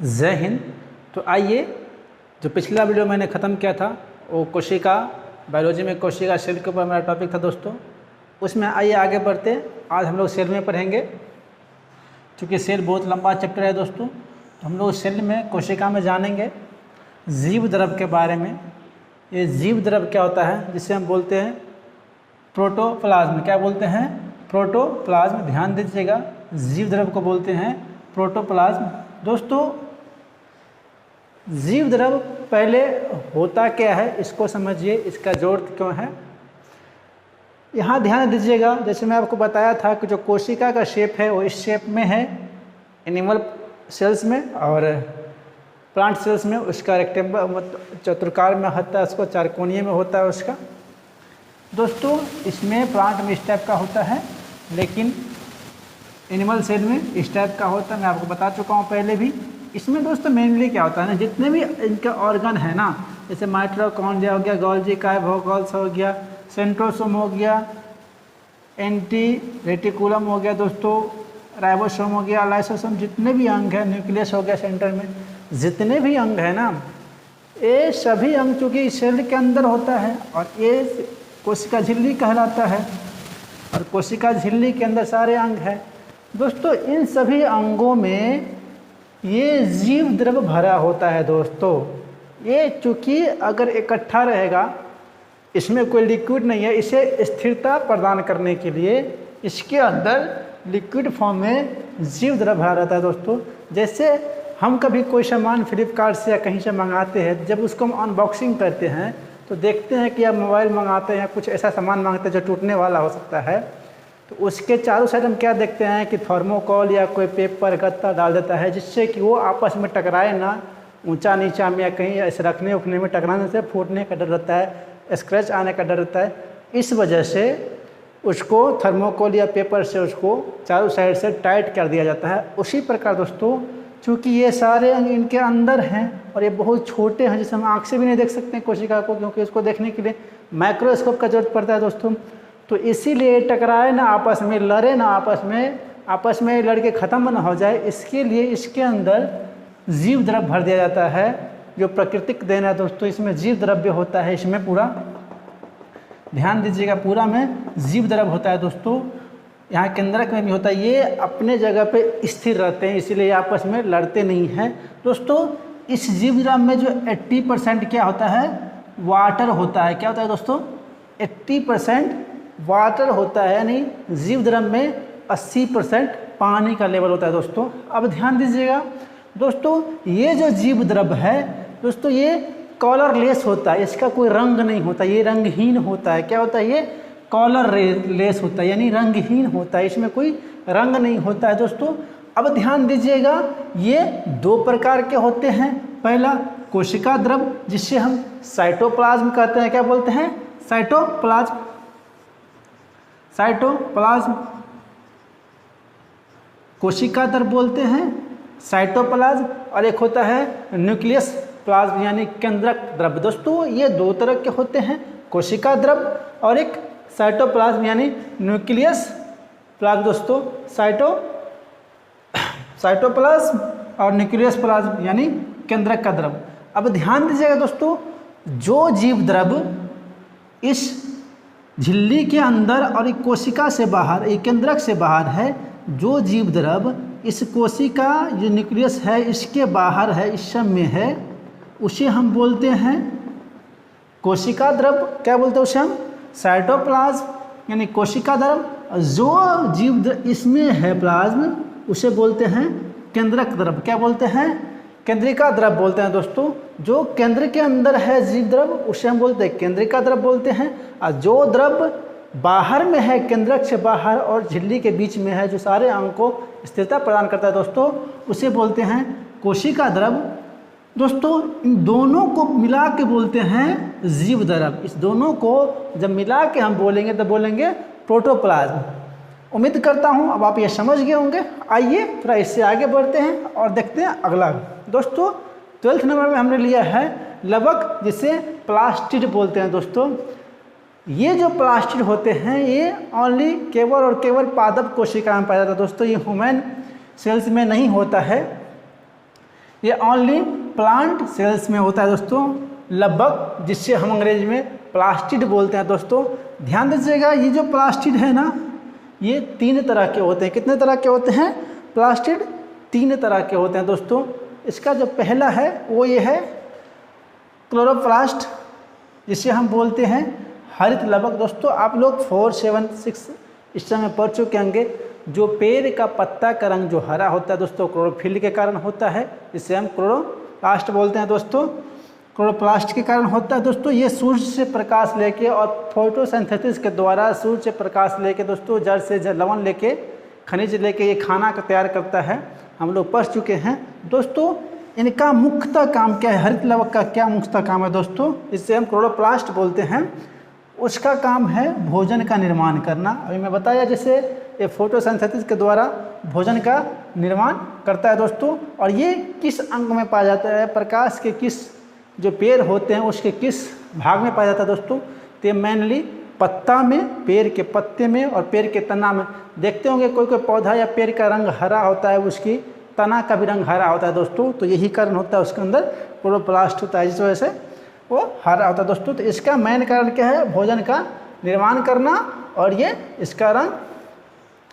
जय हिंद। तो आइए, जो पिछला वीडियो मैंने ख़त्म किया था वो कोशिका बायोलॉजी में कोशिका सेल के ऊपर मेरा टॉपिक था दोस्तों। उसमें आइए आगे बढ़ते हैं। आज हम लोग सेल में पढ़ेंगे, क्योंकि सेल बहुत लंबा चैप्टर है दोस्तों। तो हम लोग सेल में कोशिका में जानेंगे जीव द्रव के बारे में। ये जीव द्रव क्या होता है, जिसे हम बोलते हैं प्रोटोप्लाज्म। क्या बोलते हैं? प्रोटोप्लाज्म। ध्यान दीजिएगा, जीव द्रव को बोलते हैं प्रोटोप्लाज्म। दोस्तों, जीव द्रव पहले होता क्या है इसको समझिए, इसका जरूरत क्यों है। यहाँ ध्यान दीजिएगा, जैसे मैं आपको बताया था कि जो कोशिका का शेप है वो इस शेप में है एनिमल सेल्स में, और प्लांट सेल्स में उसका रेक्टेंगल चतुर्कार में होता है, उसको चारकोणीय में होता है उसका। दोस्तों, इसमें प्लांट में इस टाइप का होता है, लेकिन एनिमल सेल में इस टाइप का होता है। मैं आपको बता चुका हूँ पहले भी। इसमें दोस्तों मेनली क्या होता है ना, जितने भी इनके ऑर्गन है ना, जैसे माइटोकॉन्ड्रिया हो गया, गोल्जी काइवोगल्स हो गया, सेंट्रोसोम हो गया, एंटी रेटिकुलम हो गया दोस्तों, राइबोसोम हो गया, लाइसोसोम, जितने भी अंग है, न्यूक्लियस हो गया सेंटर में, जितने भी अंग है ना, ये सभी अंग चूँकि सेल के अंदर होता है और ये कोशिका झिल्ली कहलाता है, और कोशिका झिल्ली के अंदर सारे अंग हैं दोस्तों। इन सभी अंगों में ये जीव द्रव भरा होता है दोस्तों। ये चूँकि अगर इकट्ठा रहेगा, इसमें कोई लिक्विड नहीं है, इसे स्थिरता प्रदान करने के लिए इसके अंदर लिक्विड फॉर्म में जीव द्रव भरा रहता है दोस्तों। जैसे हम कभी कोई सामान फ्लिपकार्ट से या कहीं से मंगाते हैं, जब उसको हम अनबॉक्सिंग करते हैं तो देखते हैं कि आप मोबाइल मंगाते हैं या कुछ ऐसा सामान मांगते हैं जो टूटने वाला हो सकता है, तो उसके चारों साइड हम क्या देखते हैं कि थर्मोकोल या कोई पेपर गत्ता डाल देता है, जिससे कि वो आपस में टकराए ना, ऊंचा नीचा में या कहीं ऐसे रखने उखने में टकराने से फूटने का डर रहता है, स्क्रैच आने का डर रहता है। इस वजह से उसको थर्मोकोल या पेपर से उसको चारों साइड से टाइट कर दिया जाता है। उसी प्रकार दोस्तों, चूँकि ये सारे अंग इनके अंदर हैं और ये बहुत छोटे हैं, जिसे हम आँख से भी नहीं देख सकते हैं कोशिका को, क्योंकि उसको देखने के लिए माइक्रोस्कोप का जरूरत पड़ता है दोस्तों। तो इसीलिए टकराए ना आपस में, लड़े ना आपस में लड़ के ख़त्म ना हो जाए, इसके लिए इसके अंदर जीव द्रव भर दिया जाता है, जो प्राकृतिक देन है दोस्तों। इसमें जीव द्रव्य होता है, इसमें पूरा ध्यान दीजिएगा, पूरा में जीव द्रव होता है दोस्तों। यहाँ केंद्रक में भी होता है। ये अपने जगह पे स्थिर रहते हैं, इसीलिए आपस में लड़ते नहीं हैं दोस्तों। इस जीव द्रव में जो 80% क्या होता है, वाटर होता है। क्या होता है दोस्तों? 80% वाटर होता है, यानी जीव द्रव में 80% पानी का लेवल होता है दोस्तों। अब ध्यान दीजिएगा दोस्तों, ये जो जीव द्रव है दोस्तों, ये कलरलेस होता है, इसका कोई रंग नहीं होता, ये रंगहीन होता है। क्या होता है? ये कलरलेस होता है, यानी रंगहीन होता है, इसमें कोई रंग नहीं होता है दोस्तों। अब ध्यान दीजिएगा, ये दो प्रकार के होते हैं। पहला कोशिका द्रव, जिससे हम साइटोप्लाज्म कहते हैं। क्या बोलते हैं? साइटोप्लाज्म। कोशिका द्रव बोलते हैं, साइटोप्लाज्म। और एक होता है न्यूक्लियस प्लाज्म, यानी केंद्रक द्रव। दोस्तों, ये दो तरह के होते हैं, कोशिका द्रव और एक साइटोप्लाज्म यानी न्यूक्लियस प्लाज्म दोस्तों। साइटोप्लाज्म और न्यूक्लियस प्लाज्म यानी केंद्रक का द्रव। अब ध्यान दीजिएगा दोस्तों, जो जीव द्रव इस झिल्ली के अंदर और एक कोशिका से बाहर, एक केंद्रक से बाहर है, जो जीव द्रव इस कोशिका जो न्यूक्लियस है इसके बाहर है, इस सब में है, उसे हम बोलते हैं कोशिका द्रव। क्या बोलते हैं उसे हम? साइटोप्लाज्म यानी कोशिका द्रव। जो जीव इसमें है प्लाज्म, उसे बोलते हैं केंद्रक द्रव। क्या बोलते हैं? केंद्रिका द्रव बोलते हैं दोस्तों। जो केंद्र के अंदर है जीव द्रव, उसे हम बोलते हैं केंद्रिका द्रव बोलते हैं। और जो द्रव बाहर में है, केंद्रक से बाहर और झिल्ली के बीच में है, जो सारे अंग को स्थिरता प्रदान करता है दोस्तों, उसे बोलते हैं कोशिका द्रव। दोस्तों, इन दोनों को मिला के बोलते हैं जीव द्रव। इस दोनों को जब मिला के हम बोलेंगे तो बोलेंगे प्रोटोप्लाज्म। उम्मीद करता हूं अब आप ये समझ गए होंगे। आइए थोड़ा इससे आगे बढ़ते हैं और देखते हैं अगला। दोस्तों, 12th नंबर में हमने लिया है लवक, जिसे प्लास्टिड बोलते हैं दोस्तों। ये जो प्लास्टिड होते हैं, ये ओनली केवल और केवल पादप कोशिका में पाया जाता है दोस्तों। ये ह्यूमन सेल्स में नहीं होता है। ये ओनली प्लांट सेल्स में होता है दोस्तों, लगभग, जिससे हम अंग्रेजी में प्लास्टिड बोलते हैं दोस्तों। ध्यान दीजिएगा, ये जो प्लास्टिड है ना, ये 3 तरह के होते हैं। कितने तरह के होते हैं? प्लास्टिड 3 तरह के होते हैं दोस्तों। इसका जो पहला है वो ये है क्लोरोप्लास्ट, जिसे हम बोलते हैं हरित लवक। दोस्तों आप लोग 4, 7, 6 इस समय पढ़ चुके होंगे। जो पेड़ का पत्ता का रंग जो हरा होता है दोस्तों, क्लोरोफिल के कारण होता है, जिसे हम क्लोरोप्लास्ट बोलते हैं दोस्तों। क्लोरोप्लास्ट के कारण होता है दोस्तों। ये सूर्य से प्रकाश लेके और फोटोसिंथेसिस के द्वारा सूर्य से प्रकाश लेके दोस्तों, जड़ से लवण लेके, खनिज लेके ये खाना का तैयार करता है। हम लोग पढ़ चुके हैं दोस्तों। इनका मुख्यतः काम क्या है? हरित लवक का क्या मुख्यतः काम है दोस्तों, जिससे हम क्लोरोप्लास्ट बोलते हैं? उसका काम है भोजन का निर्माण करना। अभी मैं बताया जैसे ये फोटोसिंथेसिस के द्वारा भोजन का निर्माण करता है दोस्तों। और ये किस अंग में पाया जाता है? प्रकाश के किस, जो पेड़ होते हैं उसके किस भाग में पाया जाता है दोस्तों? तो मेनली पत्ता में, पेड़ के पत्ते में और पेड़ के तना में। देखते होंगे कोई कोई पौधा या पेड़ का रंग हरा होता है, उसकी तना का भी रंग हरा होता है दोस्तों। तो यही कारण होता है, उसके अंदर क्लोरोप्लास्ट होता है, जिस वजह से वो हरा होता है दोस्तों। तो इसका मेन कारण क्या है? भोजन का निर्माण करना। और ये इसका रंग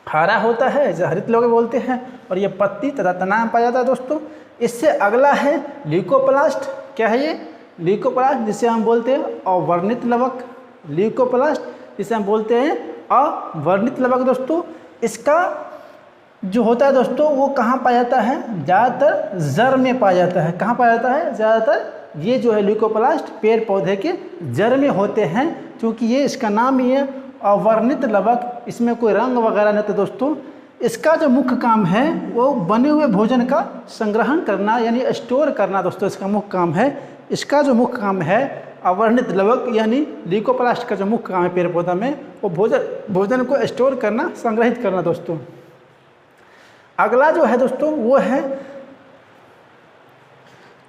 हरा होता है, इसे हरित लवक बोलते हैं। और ये पत्ती तथा तना में पाया जाता है दोस्तों। इससे अगला है ल्यूकोप्लास्ट। क्या है ये? ल्यूकोप्लास्ट, जिसे हम बोलते हैं अवर्णित लवक। ल्यूकोप्लास्ट, जिसे हम बोलते हैं अवर्णित लवक दोस्तों। इसका जो होता है दोस्तों, वो कहाँ पाया जाता है? ज़्यादातर जड़ में पाया जाता है। कहाँ पाया जाता है? ज़्यादातर ये जो है ल्यूकोप्लास्ट पेड़ पौधे के जड़ में होते हैं। क्योंकि ये इसका नाम ही है अवर्णित लवक, इसमें कोई रंग वगैरह नहीं था दोस्तों। इसका जो मुख्य काम है वो बने हुए भोजन का संग्रहण करना, यानी स्टोर करना दोस्तों, इसका मुख्य काम है। इसका जो मुख्य काम है अवर्णित लवक यानी ल्यूकोप्लास्ट का जो मुख्य काम है पेड़ पौधा में, वो भोजन को स्टोर करना, संग्रहित करना दोस्तों। अगला जो है दोस्तों वो है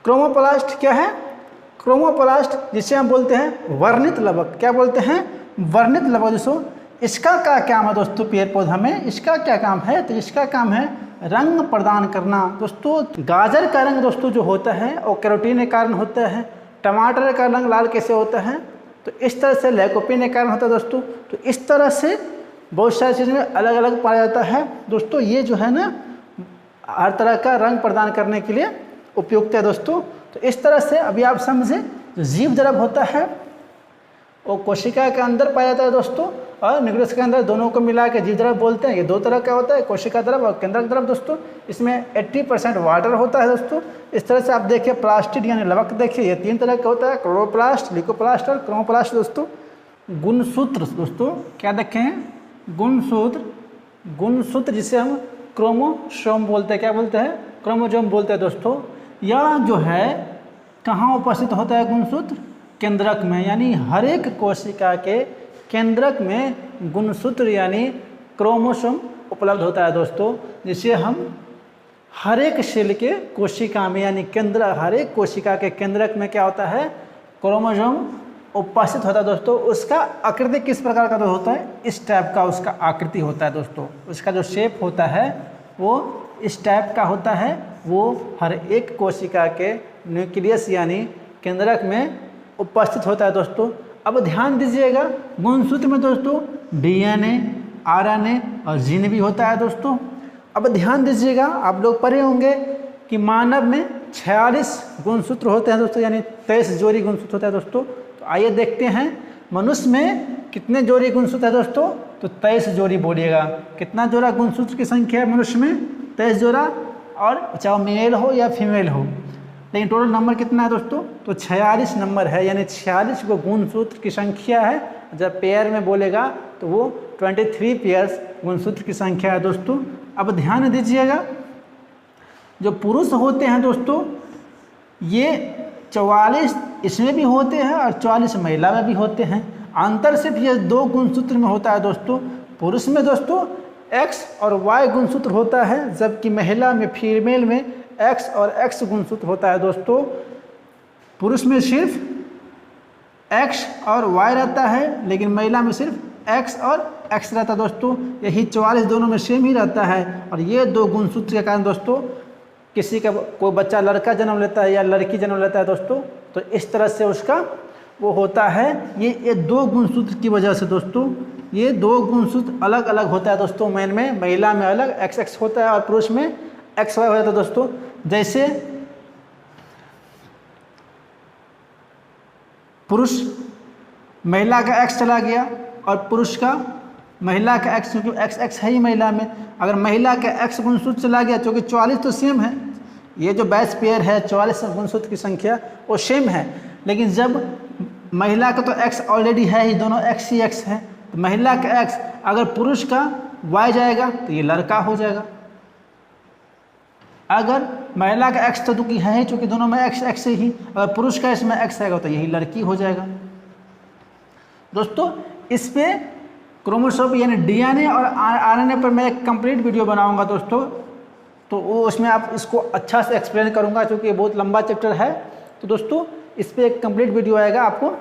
क्रोमोप्लास्ट। क्या है? क्रोमोप्लास्ट, जिसे हम बोलते हैं वर्णित लवक। क्या बोलते हैं? वर्णित लवक दोस्तों। इसका क्या काम है दोस्तों पेड़ पौधा में? इसका क्या काम है? तो इसका काम है रंग प्रदान करना दोस्तों। गाजर का रंग दोस्तों जो होता है वो कैरोटीन के कारण होता है। टमाटर का रंग लाल कैसे होता है? तो इस तरह से लाइकोपीन के कारण होता है दोस्तों। तो इस तरह से बहुत सारी चीज़ों में अलग अलग पाया जाता है दोस्तों। ये जो है ना हर तरह का रंग प्रदान करने के लिए उपयुक्त है दोस्तों। तो इस तरह से अभी आप समझे, जो जीव द्रव होता है वो कोशिका के अंदर पाया जाता है दोस्तों, और न्यूक्लियस के अंदर। दोनों को मिला के जीव द्रव बोलते हैं। ये 2 तरह का होता है, कोशिका द्रव और केंद्रक द्रव दोस्तों। इसमें 80% वाटर होता है दोस्तों। इस तरह से आप देखिए प्लास्टिड यानी लवक देखिए, ये 3 तरह का होता है, क्लोरोप्लास्ट, ल्यूकोप्लास्ट और क्रोमोप्लास्ट दोस्तों। गुणसूत्र दोस्तों, क्या देखे हैं? गुणसूत्र। गुणसूत्र जिसे हम क्रोमोसोम बोलते हैं। क्या बोलते हैं? क्रोमोसोम बोलते हैं दोस्तों। यह जो है कहाँ उपस्थित होता है गुणसूत्र? केंद्रक में, यानी हर एक कोशिका के केंद्रक में गुणसूत्र यानी क्रोमोसोम उपलब्ध होता है दोस्तों, जिसे हम हर एक सेल के कोशिका में यानी केंद्र, हर एक कोशिका के केंद्रक में क्या होता है? क्रोमोसोम उपस्थित होता है दोस्तों। उसका आकृति किस प्रकार का होता है? इस टाइप का उसका आकृति होता है दोस्तों। उसका जो शेप होता है वो इस टाइप का होता है। वो हर एक कोशिका के न्यूक्लियस यानी केंद्रक में उपस्थित होता है दोस्तों। अब ध्यान दीजिएगा, गुणसूत्र में दोस्तों DNA, RNA और जीन भी होता है दोस्तों। अब ध्यान दीजिएगा, आप लोग पढ़े होंगे कि मानव में 46 गुणसूत्र होते हैं दोस्तों, यानी 23 जोड़ी गुणसूत्र होता है दोस्तों। तो आइए देखते हैं मनुष्य में कितने जोड़ी गुणसूत्र है दोस्तों? तो 23 जोड़ी बोलिएगा। कितना जोड़ा गुणसूत्र की संख्या है मनुष्य में? 23 जोड़ा। और चाहे मेल हो या फीमेल हो, लेकिन टोटल नंबर कितना है दोस्तों? तो 46 नंबर है, यानी 46 को गुणसूत्र की संख्या है। जब पेयर में बोलेगा तो वो 23 पेयर्स गुणसूत्र की संख्या है दोस्तों। अब ध्यान दीजिएगा, जो पुरुष होते हैं दोस्तों ये 44 इसमें भी होते हैं और 44 महिला में भी होते हैं। अंतर सिर्फ ये 2 गुणसूत्र में होता है दोस्तों। पुरुष में दोस्तों X और Y गुणसूत्र होता है, जबकि महिला में, फीमेल में X और X गुणसूत्र होता है दोस्तों। पुरुष में सिर्फ X और Y रहता है, लेकिन महिला में सिर्फ X और X रहता है दोस्तों। यही 44 दोनों में सेम ही रहता है। और ये 2 गुणसूत्र के कारण दोस्तों किसी का कोई बच्चा लड़का जन्म लेता है या लड़की जन्म लेता है दोस्तों, तो इस तरह से उसका वो होता है। ये दो गुणसूत्र की वजह से दोस्तों, ये दो गुणसूत्र अलग अलग होता है दोस्तों। मैन में, महिला में अलग XX होता है और पुरुष में XY हो जाता है दोस्तों। जैसे पुरुष महिला का X चला गया और पुरुष का महिला का X, क्योंकि XX है ही महिला में, अगर महिला का X गुणसूत्र चला गया, क्योंकि 44 तो सेम है, ये जो 22 पेयर है 44 गुणसूत्र की संख्या वो सेम है, लेकिन जब महिला का तो X ऑलरेडी है ही, दोनों X ही X है, तो महिला का X अगर पुरुष का Y जाएगा तो ये लड़का हो जाएगा। अगर महिला का X तो दुखी है ही, चूँकि दोनों में X ही, अगर पुरुष का इसमें X आएगा तो यही लड़की हो जाएगा। दोस्तों इस पे क्रोमोसोम यानी DNA और RNA पर मैं एक कंप्लीट वीडियो बनाऊंगा दोस्तों, तो वो उसमें आप इसको अच्छा से एक्सप्लेन करूंगा, क्योंकि ये बहुत लंबा चैप्टर है। तो दोस्तों इस पे एक कंप्लीट वीडियो आएगा आपको।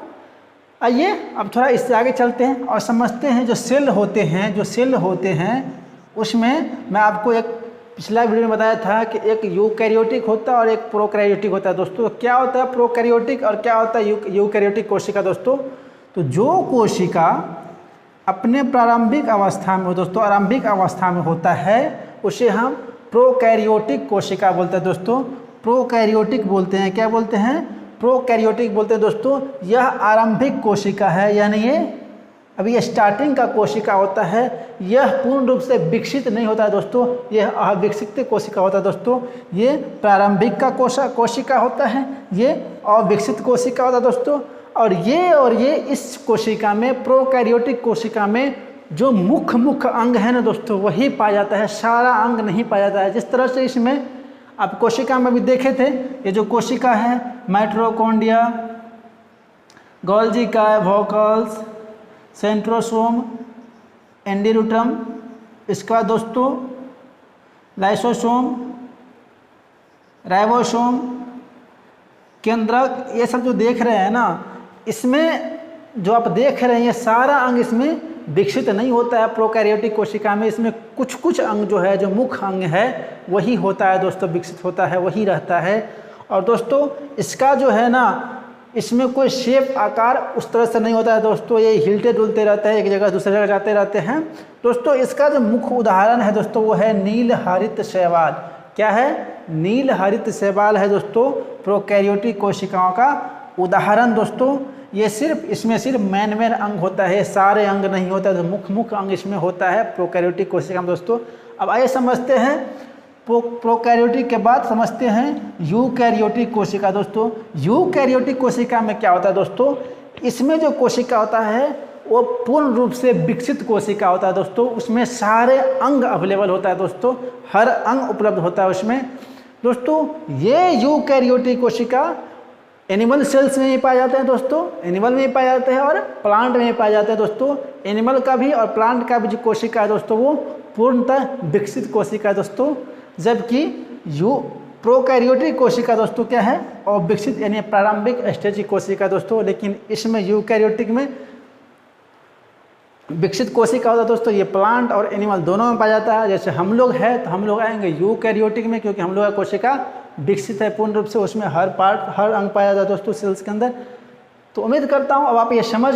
आइए अब थोड़ा इससे आगे चलते हैं और समझते हैं जो सेल होते हैं उसमें मैं आपको एक पिछला वीडियो में बताया था कि एक यूकैरियोटिक होता है और एक प्रोकैरियोटिक होता है दोस्तों। क्या होता है प्रोकैरियोटिक और क्या होता है यूकैरियोटिक कोशिका दोस्तों? तो जो कोशिका अपने प्रारंभिक अवस्था में दोस्तों, आरंभिक अवस्था में होता है, उसे हम प्रोकैरियोटिक कोशिका बोलते हैं दोस्तों। प्रोकैरियोटिक बोलते हैं, क्या बोलते हैं? प्रोकैरियोटिक बोलते हैं दोस्तों। यह आरंभिक कोशिका है, यानी ये अभी स्टार्टिंग का कोशिका होता है। यह पूर्ण रूप से विकसित नहीं होता है दोस्तों, यह अविकसित कोशिका होता है दोस्तों। ये प्रारंभिक का कोशिका होता है, ये अविकसित कोशिका होता है दोस्तों। और ये इस कोशिका में, प्रोकैरियोटिक कोशिका में जो मुख्य अंग है ना दोस्तों, वही पाया जाता है, सारा अंग नहीं पाया जाता है। जिस तरह से इसमें आप कोशिका में भी देखे थे, ये जो कोशिका है माइटोकॉन्ड्रिया, गोल्गी का वोकल्स, सेंट्रोसोम, एंडोरूटम, इसका दोस्तों लाइसोसोम, राइबोसोम, केंद्रक, ये सब जो देख रहे हैं ना, इसमें जो आप देख रहे हैं ये सारा अंग इसमें विकसित नहीं होता है प्रोकैरियोटिक कोशिका में। इसमें कुछ अंग जो है, जो मुख्य अंग है, वही होता है दोस्तों, विकसित होता है, वही रहता है। और दोस्तों इसका जो है ना, इसमें कोई शेप आकार उस तरह से नहीं होता है दोस्तों, ये हिलते डुलते रहते हैं, एक जगह दूसरी जगह जाते रहते हैं दोस्तों। इसका जो मुख्य उदाहरण है दोस्तों वो है नील हरित शैवाल। क्या है? नील हरित शैवाल है दोस्तों प्रोकैरियोटिक कोशिकाओं का उदाहरण दोस्तों। ये इसमें सिर्फ मेन अंग होता है, सारे अंग नहीं होता है, तो मुख्य अंग इसमें होता है प्रोकैरियोटिक कोशिका में दोस्तों। अब आइए समझते हैं प्रोकैरियोटिक के बाद समझते हैं यूकैरियोटिक कोशिका दोस्तों। यूकैरियोटिक कोशिका में क्या होता है दोस्तों? इसमें जो कोशिका होता है वो पूर्ण रूप से विकसित कोशिका होता है दोस्तों। उसमें सारे अंग अवेलेबल होता है दोस्तों, हर अंग उपलब्ध होता है उसमें दोस्तों। ये यूकैरियोटिक कोशिका एनिमल सेल्स में ही पाए जाते हैं दोस्तों, एनिमल में ही पाए जाते हैं और प्लांट में ही पाए जाते हैं दोस्तों। एनिमल का भी और प्लांट का भी जो कोशिका है दोस्तों वो पूर्णतः विकसित कोशिका है दोस्तों। जबकि प्रोकैरियोटिक कोशिका दोस्तों क्या है? और विकसित यानी प्रारंभिक स्टेज की कोशिका दोस्तों। लेकिन इसमें यूकैरियोटिक में विकसित कोशिका होता है दोस्तों। ये प्लांट और एनिमल दोनों में पाया जाता है। जैसे हम लोग हैं तो हम लोग आएंगे यूकैरियोटिक में, क्योंकि हम लोग का कोशिका विकसित है पूर्ण रूप से, उसमें हर अंग पाया जाता है दोस्तों सेल्स के अंदर। तो उम्मीद करता हूँ अब आप ये समझ